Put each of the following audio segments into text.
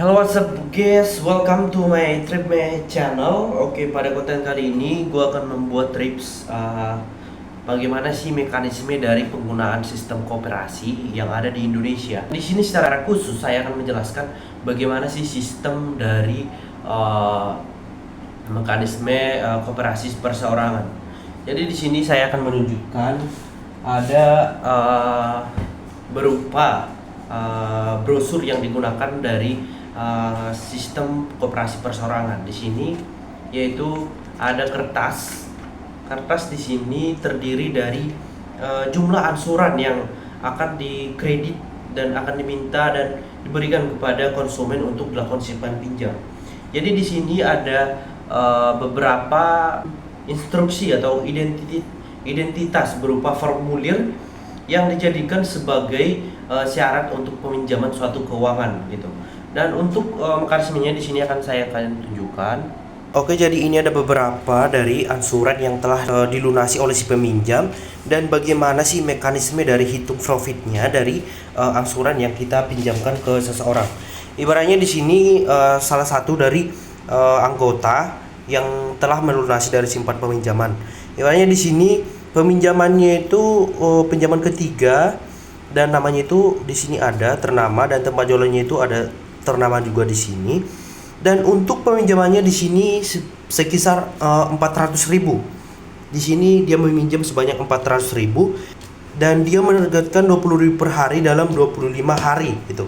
Halo, what's up guys, welcome to my trip my channel. Oke, pada konten kali ini gue akan membuat tips bagaimana sih mekanisme dari penggunaan sistem koperasi yang ada di Indonesia. Di sini secara khusus saya akan menjelaskan bagaimana sih sistem dari mekanisme koperasi perseorangan. Jadi di sini saya akan menunjukkan ada berupa brosur yang digunakan dari sistem koperasi perseorangan. Di sini yaitu ada kertas. Kertas di sini terdiri dari jumlah ansuran yang akan dikredit dan akan diminta dan diberikan kepada konsumen untuk dilakukan simpan pinjam. Jadi di sini ada beberapa instruksi atau identitas berupa formulir yang dijadikan sebagai syarat untuk peminjaman suatu keuangan gitu. Dan untuk mekanismenya di sini akan saya tunjukkan. Oke, jadi ini ada beberapa dari ansuran yang telah dilunasi oleh si peminjam dan bagaimana sih mekanisme dari hitung profitnya dari ansuran yang kita pinjamkan ke seseorang. Ibaratnya di sini salah satu dari anggota yang telah melunasi dari simpan peminjaman. Ibaratnya di sini peminjamannya itu pinjaman ketiga dan namanya itu di sini ada ternama dan tempat jualannya itu ada ternama juga di sini. Dan untuk peminjamannya di sini sekitar 400.000. Di sini dia meminjam sebanyak 400.000 dan dia menargetkan 20.000 per hari dalam 25 hari gitu.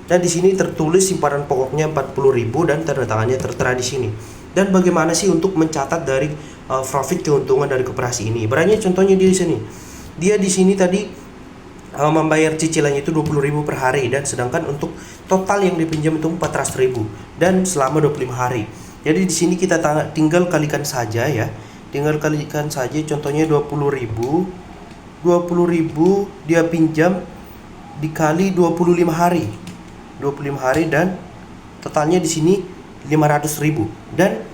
Dan di sini tertulis simpanan pokoknya 40.000 dan tanda tangannya tertera di sini. Dan bagaimana sih untuk mencatat dari profit keuntungan dari koperasi ini? Ibaratnya contohnya dia di sini. Dia di sini tadi membayar cicilannya itu 20.000 per hari dan sedangkan untuk total yang dipinjam itu 400.000 dan selama 25 hari. Jadi di sini kita tinggal kalikan saja ya. Tinggal kalikan saja contohnya 20.000 dia pinjam dikali 25 hari. 25 hari dan totalnya di sini 500.000 dan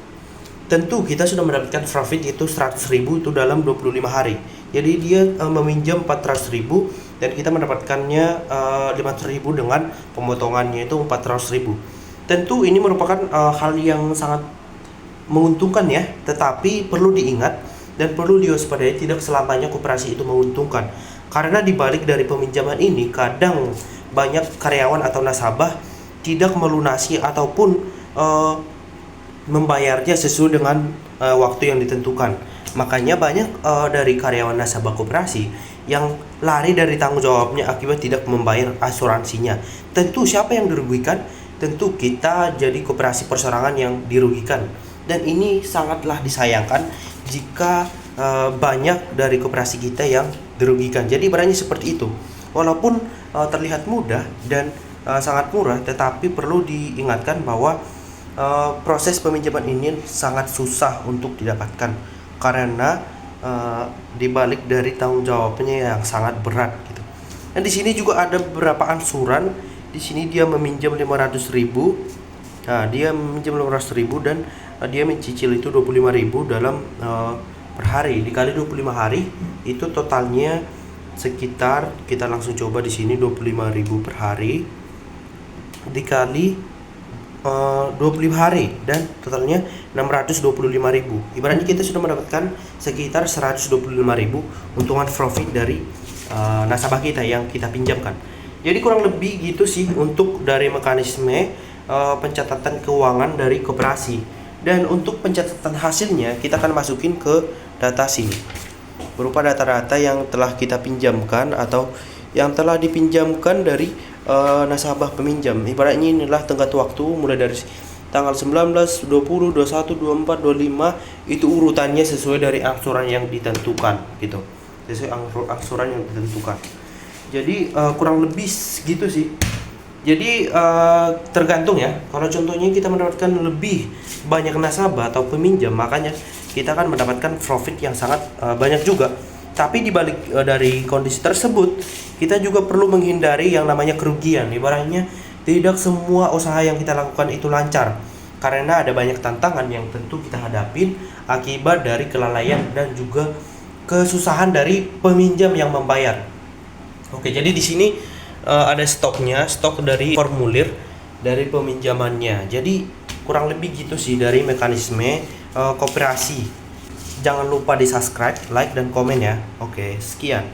tentu kita sudah mendapatkan profit yaitu 100.000 itu dalam 25 hari. Jadi dia meminjam 400.000 dan kita mendapatkannya 500.000 dengan pemotongannya itu 400.000. Tentu ini merupakan hal yang sangat menguntungkan ya, tetapi perlu diingat dan perlu diwaspadai tidak selamanya koperasi itu menguntungkan. Karena dibalik dari peminjaman ini kadang banyak karyawan atau nasabah tidak melunasi ataupun membayarnya sesuai dengan waktu yang ditentukan. Makanya banyak dari karyawan nasabah koperasi yang lari dari tanggung jawabnya akibat tidak membayar asuransinya. Tentu siapa yang dirugikan? Tentu kita jadi koperasi perseorangan yang dirugikan. Dan ini sangatlah disayangkan jika banyak dari koperasi kita yang dirugikan. Jadi ibaratnya seperti itu. Walaupun terlihat mudah dan sangat murah, tetapi perlu diingatkan bahwa proses peminjaman ini sangat susah untuk didapatkan karena dibalik dari tanggung jawabnya yang sangat berat gitu. Dan di sini juga ada beberapa ansuran. Di sini dia meminjam 500.000. Nah, dia meminjam 500.000 dan dia mencicil itu 25.000 dalam per hari dikali 25 hari itu totalnya sekitar, kita langsung coba di sini 25.000 per hari dikali 25 hari dan totalnya 625.000. Ibaratnya kita sudah mendapatkan sekitar 125.000 untungan profit dari nasabah kita yang kita pinjamkan. Jadi kurang lebih gitu sih untuk dari mekanisme pencatatan keuangan dari koperasi. Dan untuk pencatatan hasilnya kita akan masukin ke data sini berupa data-data yang telah kita pinjamkan atau yang telah dipinjamkan dari nasabah peminjam. Ibaratnya inilah tenggat waktu mulai dari tanggal 19, 20, 21, 24, 25 itu urutannya sesuai dari angsuran yang ditentukan gitu. Sesuai angsuran yang ditentukan. Jadi kurang lebih gitu sih. Jadi tergantung ya. Kalau contohnya kita mendapatkan lebih banyak nasabah atau peminjam, makanya kita akan mendapatkan profit yang sangat banyak juga. Tapi dibalik dari kondisi tersebut, kita juga perlu menghindari yang namanya kerugian. Ibaratnya tidak semua usaha yang kita lakukan itu lancar, karena ada banyak tantangan yang tentu kita hadapin akibat dari kelalaian dan juga kesusahan dari peminjam yang membayar. Oke, jadi di sini ada stoknya, stok dari formulir dari peminjamannya. Jadi kurang lebih gitu sih dari mekanisme koperasi. Jangan lupa di subscribe, like, dan komen ya. Oke, sekian.